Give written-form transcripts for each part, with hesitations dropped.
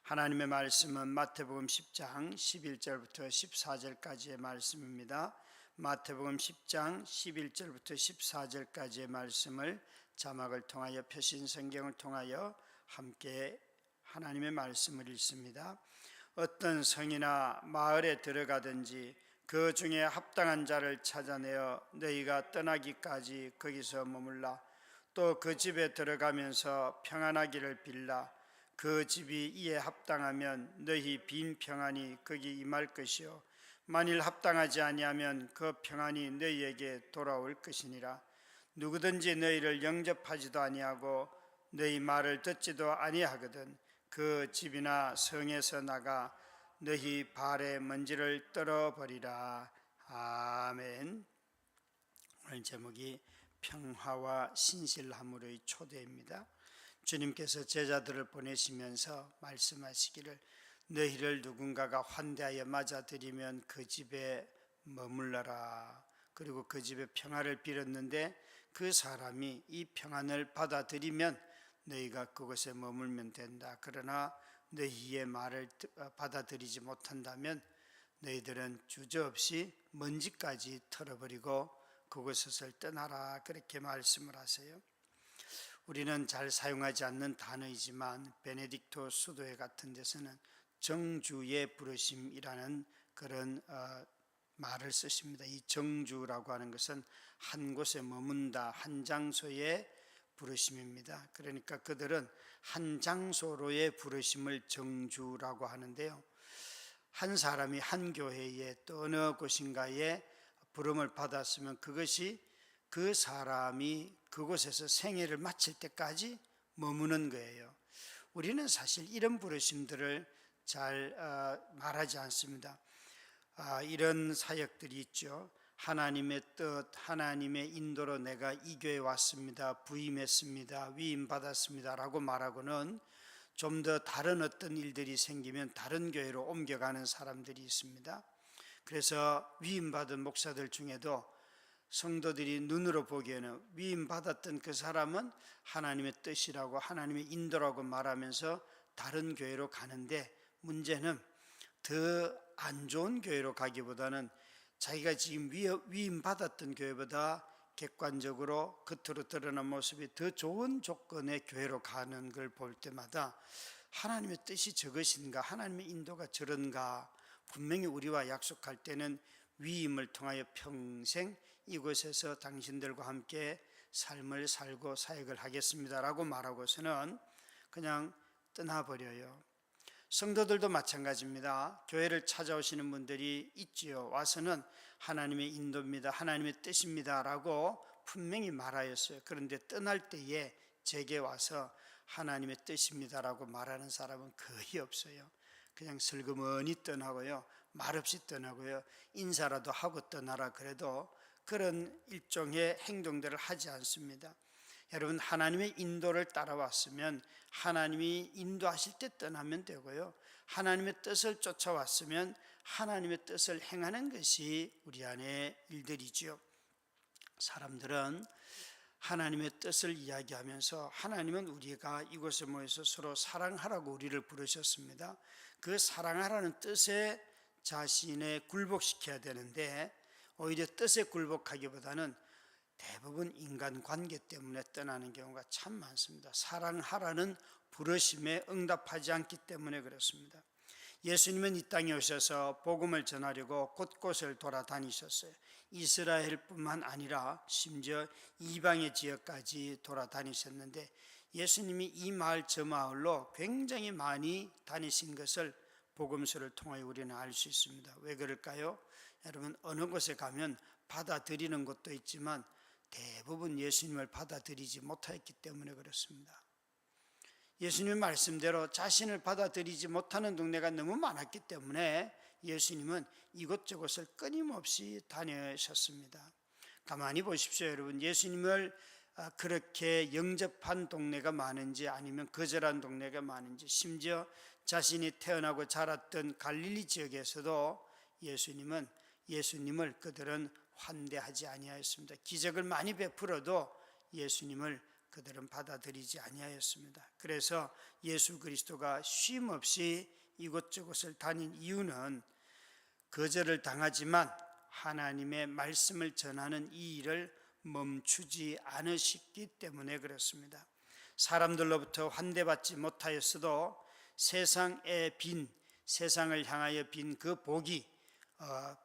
하나님의 말씀은 마태복음 10장 11절부터 14절까지의 말씀입니다. 마태복음 10장 11절부터 14절까지의 말씀을 자막을 통하여 펴신 성경을 통하여 함께 하나님의 말씀을 읽습니다. 어떤 성이나 마을에 들어가든지 그 중에 합당한 자를 찾아내어 너희가 떠나기까지 거기서 머물라. 또 그 집에 들어가면서 평안하기를 빌라. 그 집이 이에 합당하면 너희 빈 평안이 거기 임할 것이요 만일 합당하지 아니하면 그 평안이 너희에게 돌아올 것이니라. 누구든지 너희를 영접하지도 아니하고 너희 말을 듣지도 아니하거든 그 집이나 성에서 나가 너희 발에 먼지를 떨어버리라. 아멘. 오늘 제목이 평화와 신실함으로의 초대입니다. 주님께서 제자들을 보내시면서 말씀하시기를 너희를 누군가가 환대하여 맞아들이면 그 집에 머물러라. 그리고 그 집에 평화를 빌었는데 그 사람이 이 평안을 받아들이면 너희가 그곳에 머물면 된다. 그러나 너희의 말을 받아들이지 못한다면 너희들은 주저없이 먼지까지 털어버리고 그곳에서 떠나라. 그렇게 말씀을 하세요. 우리는 잘 사용하지 않는 단어이지만 베네딕토 수도회 같은 데서는 정주의 부르심이라는 그런 말을 쓰십니다. 이 정주라고 하는 것은 한 곳에 머문다, 한 장소의 부르심입니다. 그러니까 그들은 한 장소로의 부르심을 정주라고 하는데요, 한 사람이 한 교회에 또 어느 곳인가에 부름을 받았으면 그것이 그 사람이 그곳에서 생애를 마칠 때까지 머무는 거예요. 우리는 사실 이런 부르심들을 잘 말하지 않습니다. 이런 사역들이 있죠. 하나님의 뜻, 하나님의 인도로 내가 이 교회에 왔습니다, 부임했습니다, 위임받았습니다 라고 말하고는 좀 더 다른 어떤 일들이 생기면 다른 교회로 옮겨가는 사람들이 있습니다. 그래서 위임받은 목사들 중에도 성도들이 눈으로 보기에는 위임받았던 그 사람은 하나님의 뜻이라고 하나님의 인도라고 말하면서 다른 교회로 가는데, 문제는 더 안 좋은 교회로 가기보다는 자기가 지금 위임받았던 교회보다 객관적으로 겉으로 드러난 모습이 더 좋은 조건의 교회로 가는 걸 볼 때마다 하나님의 뜻이 저것인가, 하나님의 인도가 저런가, 분명히 우리와 약속할 때는 위임을 통하여 평생 이곳에서 당신들과 함께 삶을 살고 사역을 하겠습니다라고 말하고서는 그냥 떠나버려요. 성도들도 마찬가지입니다. 교회를 찾아오시는 분들이 있지요. 와서는 하나님의 인도입니다, 하나님의 뜻입니다 라고 분명히 말하였어요. 그런데 떠날 때에 제게 와서 하나님의 뜻입니다 라고 말하는 사람은 거의 없어요. 그냥 슬그머니 떠나고요, 말없이 떠나고요, 인사라도 하고 떠나라 그래도 그런 일종의 행동들을 하지 않습니다. 여러분, 하나님의 인도를 따라왔으면 하나님이 인도하실 때 떠나면 되고요, 하나님의 뜻을 쫓아왔으면 하나님의 뜻을 행하는 것이 우리 안의 일들이지요. 사람들은 하나님의 뜻을 이야기하면서 하나님은 우리가 이곳에 모여서 서로 사랑하라고 우리를 부르셨습니다. 그 사랑하라는 뜻에 자신에 굴복시켜야 되는데 오히려 뜻에 굴복하기보다는 대부분 인간관계 때문에 떠나는 경우가 참 많습니다. 사랑하라는 부르심에 응답하지 않기 때문에 그렇습니다. 예수님은 이 땅에 오셔서 복음을 전하려고 곳곳을 돌아다니셨어요. 이스라엘뿐만 아니라 심지어 이방의 지역까지 돌아다니셨는데 예수님이 이 마을 저 마을로 굉장히 많이 다니신 것을 복음서를 통하여 우리는 알 수 있습니다. 왜 그럴까요? 여러분, 어느 곳에 가면 받아들이는 곳도 있지만 대부분 예수님을 받아들이지 못했기 때문에 그렇습니다. 예수님 말씀대로 자신을 받아들이지 못하는 동네가 너무 많았기 때문에 예수님은 이곳저곳을 끊임없이 다니셨습니다. 가만히 보십시오, 여러분. 예수님을 그렇게 영접한 동네가 많은지 아니면 거절한 동네가 많은지, 심지어 자신이 태어나고 자랐던 갈릴리 지역에서도 예수님을 그들은 환대하지 아니하였습니다. 기적을 많이 베풀어도 예수님을 그들은 받아들이지 아니하였습니다. 그래서 예수 그리스도가 쉼없이 이곳저곳을 다닌 이유는 거절을 당하지만 하나님의 말씀을 전하는 이 일을 멈추지 않으셨기 때문에 그렇습니다. 사람들로부터 환대받지 못하였어도 세상을 향하여 빈 그 복이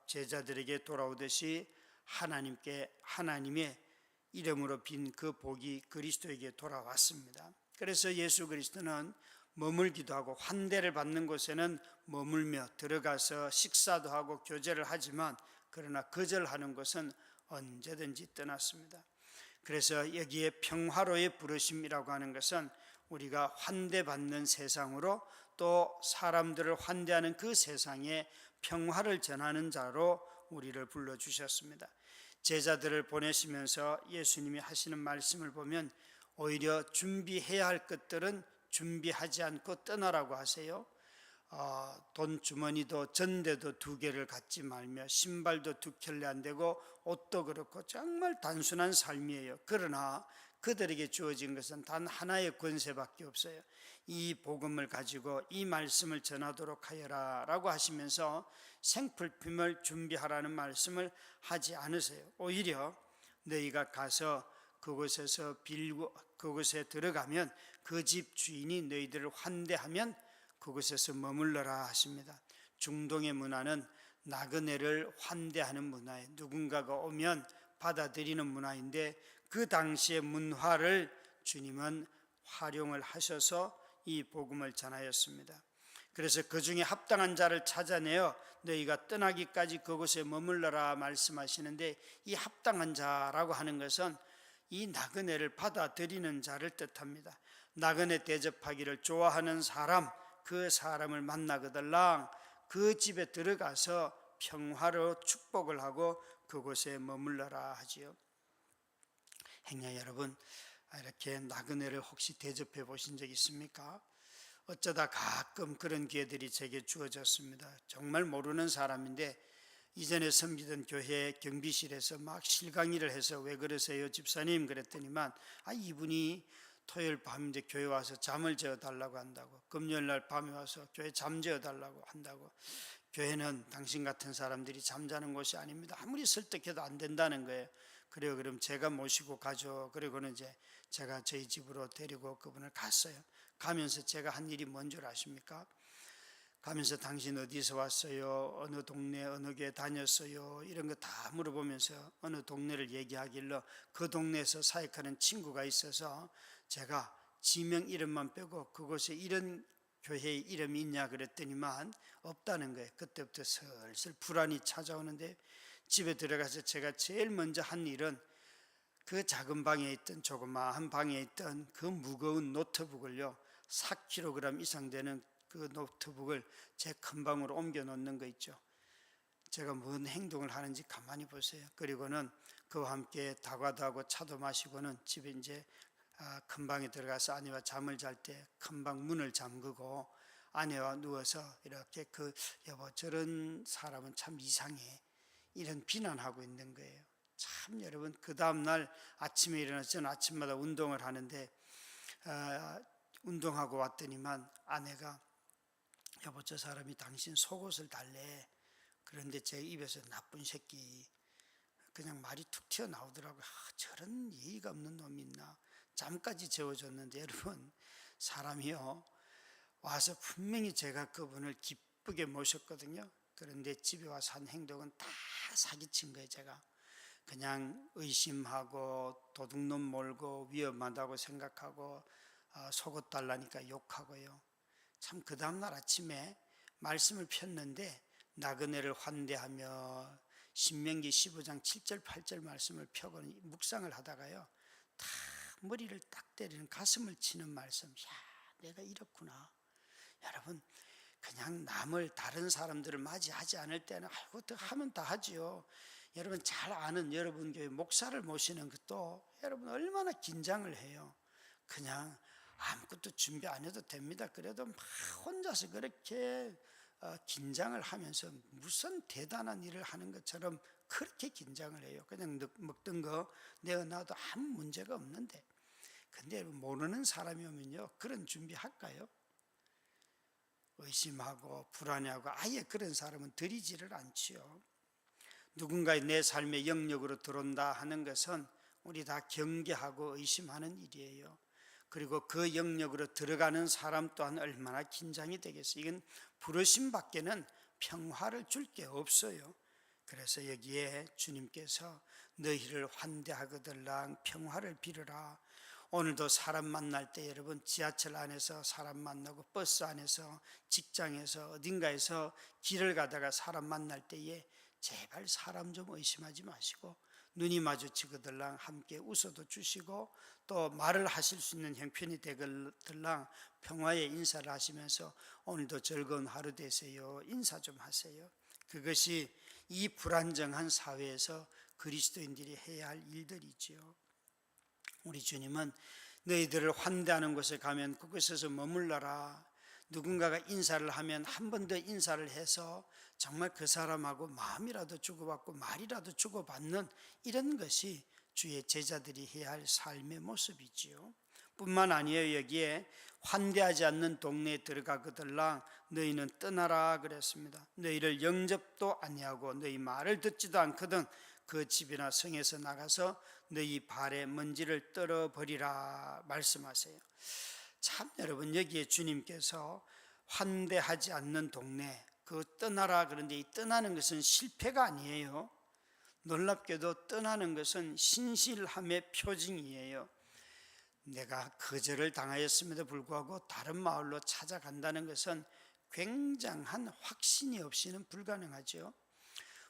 제자들에게 돌아오듯이 하나님의 이름으로 빈 그 복이 그리스도에게 돌아왔습니다. 그래서 예수 그리스도는 머물기도 하고 환대를 받는 곳에는 머물며 들어가서 식사도 하고 교제를 하지만 그러나 거절하는 것은 언제든지 떠났습니다. 그래서 여기에 평화로의 부르심이라고 하는 것은 우리가 환대받는 세상으로 또 사람들을 환대하는 그 세상에 평화를 전하는 자로 우리를 불러주셨습니다. 제자들을 보내시면서 예수님이 하시는 말씀을 보면 오히려 준비해야 할 것들은 준비하지 않고 떠나라고 하세요. 돈 주머니도 전대도 2개를 갖지 말며 신발도 2켤레 안 되고 옷도 그렇고 정말 단순한 삶이에요. 그러나 그들에게 주어진 것은 단 하나의 권세밖에 없어요. 이 복음을 가지고 이 말씀을 전하도록 하여라 라고 하시면서 생필품을 준비하라는 말씀을 하지 않으세요. 오히려 너희가 가서 그곳에 들어가면 그 집 주인이 너희들을 환대하면 그곳에서 머물러라 하십니다. 중동의 문화는 나그네를 환대하는 문화예요. 누군가가 오면 받아들이는 문화인데 그 당시의 문화를 주님은 활용을 하셔서 이 복음을 전하였습니다. 그래서 그 중에 합당한 자를 찾아내어 너희가 떠나기까지 그곳에 머물러라 말씀하시는데, 이 합당한 자라고 하는 것은 이 나그네를 받아들이는 자를 뜻합니다. 나그네 대접하기를 좋아하는 사람, 그 사람을 만나거들랑 그 집에 들어가서 평화로 축복을 하고 그곳에 머물러라 하지요. 행여 여러분, 이렇게 나그네를 혹시 대접해 보신 적 있습니까? 어쩌다 가끔 그런 기회들이 제게 주어졌습니다. 정말 모르는 사람인데 이전에 섬기던 교회 경비실에서 막 실강의를 해서 왜 그러세요 집사님 그랬더니만 이분이 토요일 밤 이제 교회 와서 잠을 재워달라고 한다고, 금요일 날 밤에 와서 교회 잠 재워달라고 한다고. 교회는 당신 같은 사람들이 잠자는 곳이 아닙니다. 아무리 설득해도 안 된다는 거예요. 그래요, 그럼 제가 모시고 가죠. 그리고는 이제 제가 저희 집으로 데리고 그분을 갔어요. 가면서 제가 한 일이 뭔 줄 아십니까? 가면서 당신 어디서 왔어요? 어느 동네 어느 교회 다녔어요? 이런 거 다 물어보면서 어느 동네를 얘기하길래 그 동네에서 사역하는 친구가 있어서 제가 지명 이름만 빼고 그곳에 이런 교회의 이름이 있냐 그랬더니만 없다는 거예요. 그때부터 슬슬 불안이 찾아오는데 집에 들어가서 제가 제일 먼저 한 일은 그 작은 방에 있던, 조그마한 방에 있던 그 무거운 노트북을요, 4kg 이상 되는 그 노트북을 제 큰 방으로 옮겨 놓는 거 있죠. 제가 뭔 행동을 하는지 가만히 보세요. 그리고는 그와 함께 다과도 하고 차도 마시고는 집에 이제 큰 방에 들어가서 아내와 잠을 잘 때 큰 방 문을 잠그고 아내와 누워서 이렇게 여보 저런 사람은 참 이상해, 이런 비난하고 있는 거예요. 참 여러분, 그 다음날 아침에 일어나서 저는 아침마다 운동을 하는데 운동하고 왔더니만 아내가 여보 저 사람이 당신 속옷을 달래. 그런데 제 입에서 나쁜 새끼 그냥 말이 툭 튀어나오더라고요. 저런 예의가 없는 놈이 있나. 잠까지 재워줬는데 여러분, 사람이요 와서 분명히 제가 그분을 기쁘게 모셨거든요. 그런데 집에 와서 한 행동은 다 사기친 거예요. 제가 그냥 의심하고 도둑놈 몰고 위험하다고 생각하고 속옷 달라니까 욕하고요. 참 그 다음날 아침에 말씀을 폈는데 나그네를 환대하며 신명기 15장 7절 8절 말씀을 펴고 묵상을 하다가요, 다 머리를 딱 때리는, 가슴을 치는 말씀. 내가 이렇구나. 여러분, 그냥 다른 사람들을 맞이하지 않을 때는 어떻게 하면 다 하지요. 여러분 잘 아는 여러분 교회 목사를 모시는 것도 여러분 얼마나 긴장을 해요. 그냥 아무것도 준비 안 해도 됩니다. 그래도 막 혼자서 그렇게 긴장을 하면서 무슨 대단한 일을 하는 것처럼 그렇게 긴장을 해요. 그냥 먹던 거 내어놔도 아무 문제가 없는데. 근데 모르는 사람이 오면요, 그런 준비할까요? 의심하고 불안해하고 아예 그런 사람은 들이지를 않지요. 누군가의 내 삶의 영역으로 들어온다 하는 것은 우리 다 경계하고 의심하는 일이에요. 그리고 그 영역으로 들어가는 사람 또한 얼마나 긴장이 되겠어요. 이건 부르심 밖에는 평화를 줄 게 없어요. 그래서 여기에 주님께서 너희를 환대하거들랑 평화를 빌어라. 오늘도 사람 만날 때 여러분 지하철 안에서 사람 만나고 버스 안에서 직장에서 어딘가에서 길을 가다가 사람 만날 때에 제발 사람 좀 의심하지 마시고 눈이 마주치거들랑 함께 웃어도 주시고 또 말을 하실 수 있는 형편이 되거들랑 평화의 인사를 하시면서 오늘도 즐거운 하루 되세요. 인사 좀 하세요. 그것이 이 불안정한 사회에서 그리스도인들이 해야 할 일들이지요. 우리 주님은 너희들을 환대하는 곳에 가면 그곳에서 머물러라. 누군가가 인사를 하면 한 번 더 인사를 해서 정말 그 사람하고 마음이라도 주고받고 말이라도 주고받는 이런 것이 주의 제자들이 해야 할 삶의 모습이지요. 뿐만 아니에요. 여기에 환대하지 않는 동네에 들어가거들랑 너희는 떠나라 그랬습니다. 너희를 영접도 아니하고 너희 말을 듣지도 않거든 그 집이나 성에서 나가서 너희 발에 먼지를 떨어버리라 말씀하세요. 참 여러분, 여기에 주님께서 환대하지 않는 동네, 그 떠나라 그런데 이 떠나는 것은 실패가 아니에요. 놀랍게도 떠나는 것은 신실함의 표징이에요. 내가 거절을 당하였음에도 불구하고 다른 마을로 찾아간다는 것은 굉장한 확신이 없이는 불가능하죠.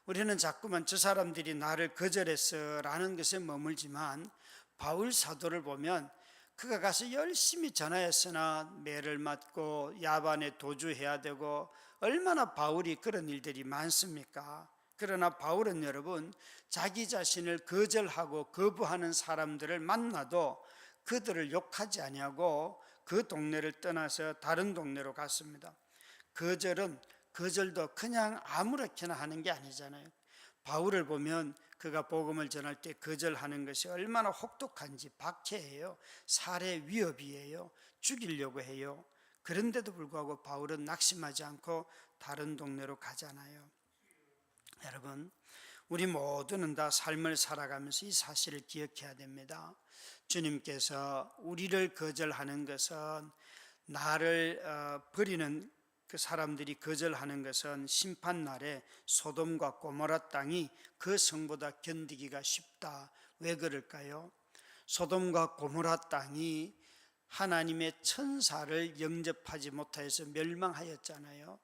우리는 자꾸만 저 사람들이 나를 거절했어라는 것에 머물지만 바울 사도를 보면 그가 가서 열심히 전하였으나 매를 맞고 야반에 도주해야 되고 얼마나 바울이 그런 일들이 많습니까? 그러나 바울은 여러분 자기 자신을 거절하고 거부하는 사람들을 만나도 그들을 욕하지 아니하고 그 동네를 떠나서 다른 동네로 갔습니다. 거절도 그냥 아무렇게나 하는 게 아니잖아요. 바울을 보면 그가 복음을 전할 때 거절하는 것이 얼마나 혹독한지 박해예요. 살해 위협이에요. 죽이려고 해요. 그런데도 불구하고 바울은 낙심하지 않고 다른 동네로 가잖아요. 여러분, 우리 모두는 다 삶을 살아가면서 이 사실을 기억해야 됩니다. 주님께서 우리를 거절하는 것은 나를 버리는 그 사람들이 거절하는 것은 심판날에 소돔과 고모라 땅이 그 성보다 견디기가 쉽다. 왜 그럴까요? 소돔과 고모라 땅이 하나님의 천사를 영접하지 못하여서 멸망하였잖아요.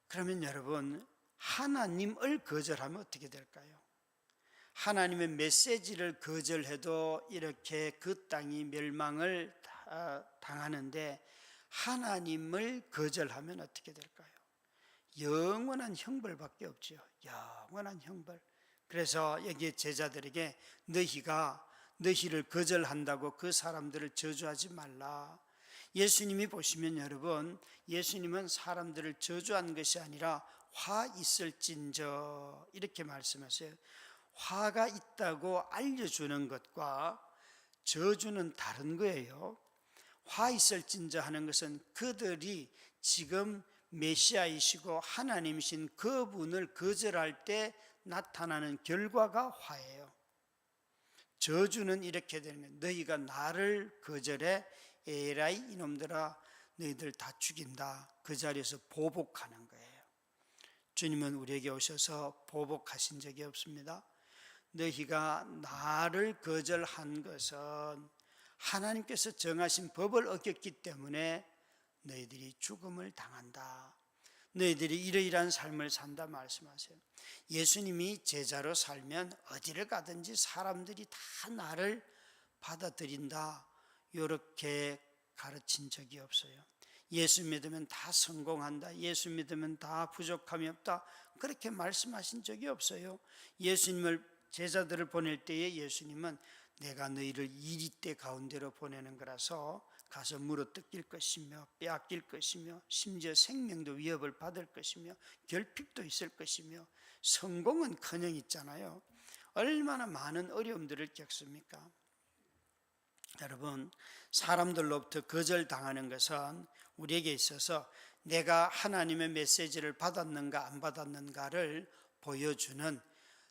그러면 여러분, 하나님을 거절하면 어떻게 될까요? 하나님의 메시지를 거절해도 이렇게 그 땅이 멸망을 당하는데 하나님을 거절하면 어떻게 될까요? 영원한 형벌밖에 없죠. 영원한 형벌. 그래서 여기 제자들에게 너희를 거절한다고 그 사람들을 저주하지 말라. 예수님이 보시면 여러분, 예수님은 사람들을 저주한 것이 아니라 화 있을진저 이렇게 말씀하세요. 화가 있다고 알려주는 것과 저주는 다른 거예요. 화 있을진저 하는 것은 그들이 지금 메시아이시고 하나님이신 그분을 거절할 때 나타나는 결과가 화예요. 저주는 이렇게 되는 거예요. 너희가 나를 거절해 에라이 이놈들아 너희들 다 죽인다. 그 자리에서 보복하는 거예요. 주님은 우리에게 오셔서 보복하신 적이 없습니다. 너희가 나를 거절한 것은 하나님께서 정하신 법을 어겼기 때문에 너희들이 죽음을 당한다. 너희들이 이러이러한 삶을 산다 말씀하세요. 예수님이 제자로 살면 어디를 가든지 사람들이 다 나를 받아들인다. 이렇게 가르친 적이 없어요. 예수 믿으면 다 성공한다. 예수 믿으면 다 부족함이 없다. 그렇게 말씀하신 적이 없어요. 예수님을 제자들을 보낼 때에 예수님은 내가 너희를 이리때 가운데로 보내는 거라서 가서 물어뜯길 것이며 빼앗길 것이며 심지어 생명도 위협을 받을 것이며 결핍도 있을 것이며 성공은 커녕 있잖아요. 얼마나 많은 어려움들을 겪습니까? 여러분, 사람들로부터 거절당하는 것은 우리에게 있어서 내가 하나님의 메시지를 받았는가 안 받았는가를 보여주는,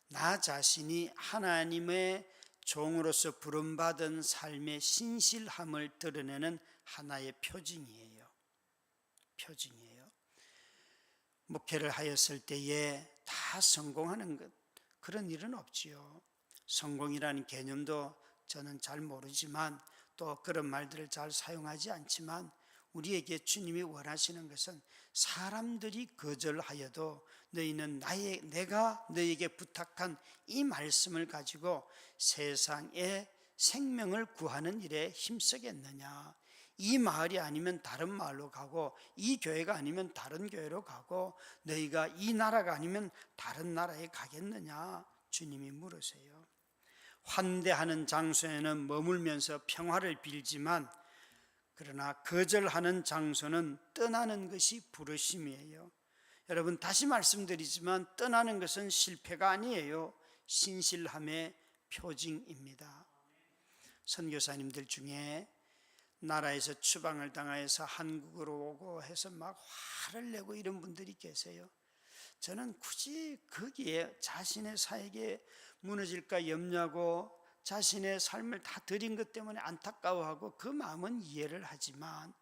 나 자신이 하나님의 종으로서 부름받은 삶의 신실함을 드러내는 하나의 표징이에요. 목회를 하였을 때에 다 성공하는 것, 그런 일은 없지요. 성공이라는 개념도 저는 잘 모르지만 또 그런 말들을 잘 사용하지 않지만, 우리에게 주님이 원하시는 것은 사람들이 거절하여도 너희는 내가 너희에게 부탁한 이 말씀을 가지고 세상의 생명을 구하는 일에 힘쓰겠느냐, 이 마을이 아니면 다른 마을로 가고, 이 교회가 아니면 다른 교회로 가고, 너희가 이 나라가 아니면 다른 나라에 가겠느냐, 주님이 물으세요. 환대하는 장소에는 머물면서 평화를 빌지만, 그러나 거절하는 장소는 떠나는 것이 부르심이에요. 여러분, 다시 말씀드리지만 떠나는 것은 실패가 아니에요. 신실함의 표징입니다. 선교사님들 중에 나라에서 추방을 당해서 한국으로 오고 해서 막 화를 내고 이런 분들이 계세요. 저는 굳이 거기에 자신의 사역에 무너질까 염려하고 자신의 삶을 다 드린 것 때문에 안타까워하고 그 마음은 이해를 하지만,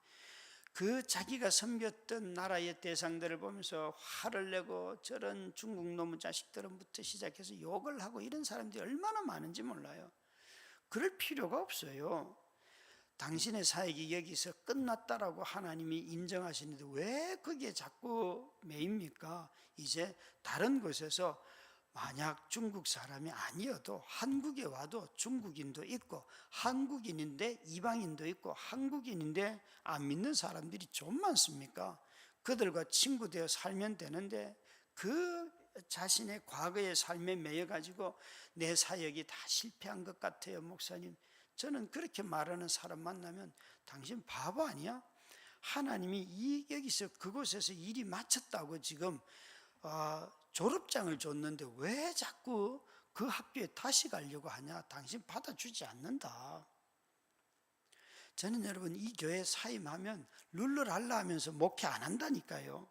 그 자기가 섬겼던 나라의 대상들을 보면서 화를 내고 저런 중국 놈의 자식들은부터 시작해서 욕을 하고 이런 사람들이 얼마나 많은지 몰라요. 그럴 필요가 없어요. 당신의 사역이 여기서 끝났다라고 하나님이 인정하시는데 왜 거기에 자꾸 매입니까? 이제 다른 곳에서 만약 중국 사람이 아니어도 한국에 와도 중국인도 있고, 한국인인데 이방인도 있고, 한국인인데 안 믿는 사람들이 좀 많습니까? 그들과 친구 되어 살면 되는데, 그 자신의 과거의 삶에 매여가지고 내 사역이 다 실패한 것 같아요, 목사님. 저는 그렇게 말하는 사람 만나면 당신 바보 아니야? 하나님이 여기서 그곳에서 일이 마쳤다고 지금 졸업장을 줬는데 왜 자꾸 그 학교에 다시 가려고 하냐? 당신 받아주지 않는다. 저는 여러분, 이 교회 사임하면 룰루랄라 하면서 목회 안 한다니까요.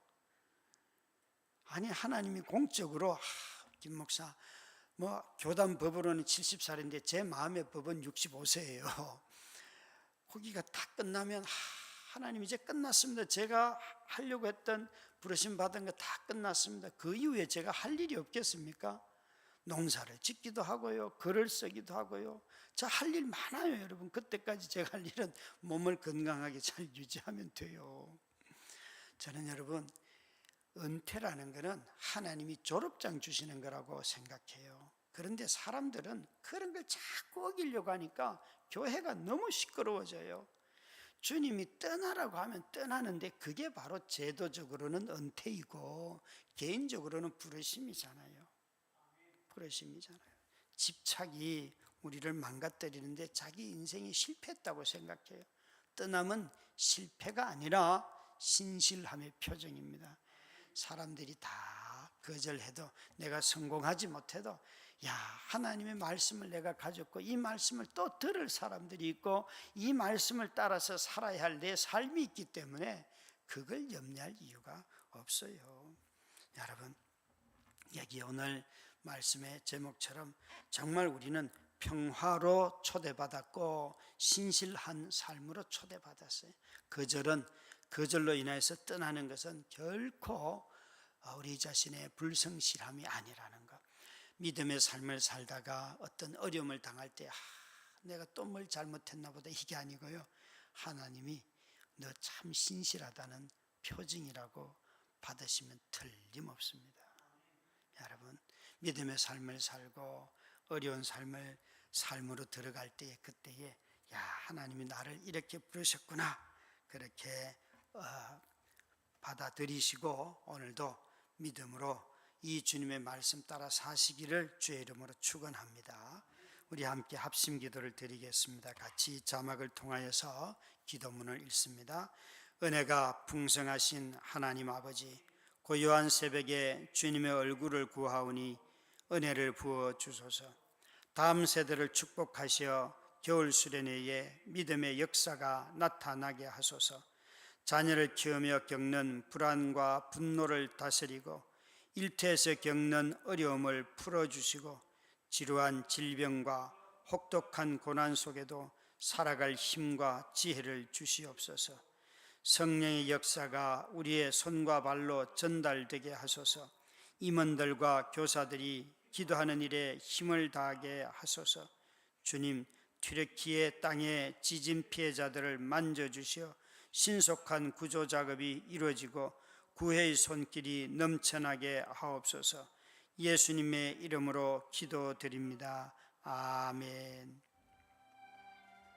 아니, 하나님이 공적으로 김 목사 교단 법으로는 70살인데 제 마음의 법은 65세예요. 거기가 다 끝나면 하나님 이제 끝났습니다. 제가 하려고 했던 부르심 받은 거 다 끝났습니다. 그 이후에 제가 할 일이 없겠습니까? 농사를 짓기도 하고요, 글을 쓰기도 하고요. 저 할 일 많아요, 여러분. 그때까지 제가 할 일은 몸을 건강하게 잘 유지하면 돼요. 저는 여러분, 은퇴라는 것은 하나님이 졸업장 주시는 거라고 생각해요. 그런데 사람들은 그런 걸 자꾸 어기려고 하니까 교회가 너무 시끄러워져요. 주님이 떠나라고 하면 떠나는데 그게 바로 제도적으로는 은퇴이고 개인적으로는 부르심이잖아요. 집착이 우리를 망가뜨리는데 자기 인생이 실패했다고 생각해요. 떠남은 실패가 아니라 신실함의 표정입니다. 사람들이 다 거절해도, 내가 성공하지 못해도, 야, 하나님의 말씀을 내가 가졌고 이 말씀을 또 들을 사람들이 있고 이 말씀을 따라서 살아야 할 내 삶이 있기 때문에 그걸 염려할 이유가 없어요. 여러분, 여기 오늘 말씀의 제목처럼 정말 우리는 평화로 초대받았고 신실한 삶으로 초대받았어요. 거절로 인해서 떠나는 것은 결코 우리 자신의 불성실함이 아니라는 것. 믿음의 삶을 살다가 어떤 어려움을 당할 때 내가 또 뭘 잘못했나 보다, 이게 아니고요, 하나님이 너 참 신실하다는 표징이라고 받으시면 틀림없습니다. 여러분, 믿음의 삶을 살고 어려운 삶으로 들어갈 때에, 그때에 야, 하나님이 나를 이렇게 부르셨구나, 그렇게 받아들이시고 오늘도 믿음으로 이 주님의 말씀 따라 사시기를 주의 이름으로 축원합니다. 우리 함께 합심 기도를 드리겠습니다. 같이 자막을 통하여서 기도문을 읽습니다. 은혜가 풍성하신 하나님 아버지, 고요한 새벽에 주님의 얼굴을 구하오니 은혜를 부어 주소서. 다음 세대를 축복하시어 겨울 수련회에 믿음의 역사가 나타나게 하소서. 자녀를 키우며 겪는 불안과 분노를 다스리고 일터에서 겪는 어려움을 풀어주시고 지루한 질병과 혹독한 고난 속에도 살아갈 힘과 지혜를 주시옵소서. 성령의 역사가 우리의 손과 발로 전달되게 하소서. 임원들과 교사들이 기도하는 일에 힘을 다하게 하소서. 주님, 튀르키예 땅의 지진 피해자들을 만져주시어 신속한 구조 작업이 이루어지고 구해의 손길이 넘쳐나게 하옵소서. 예수님의 이름으로 기도드립니다. 아멘.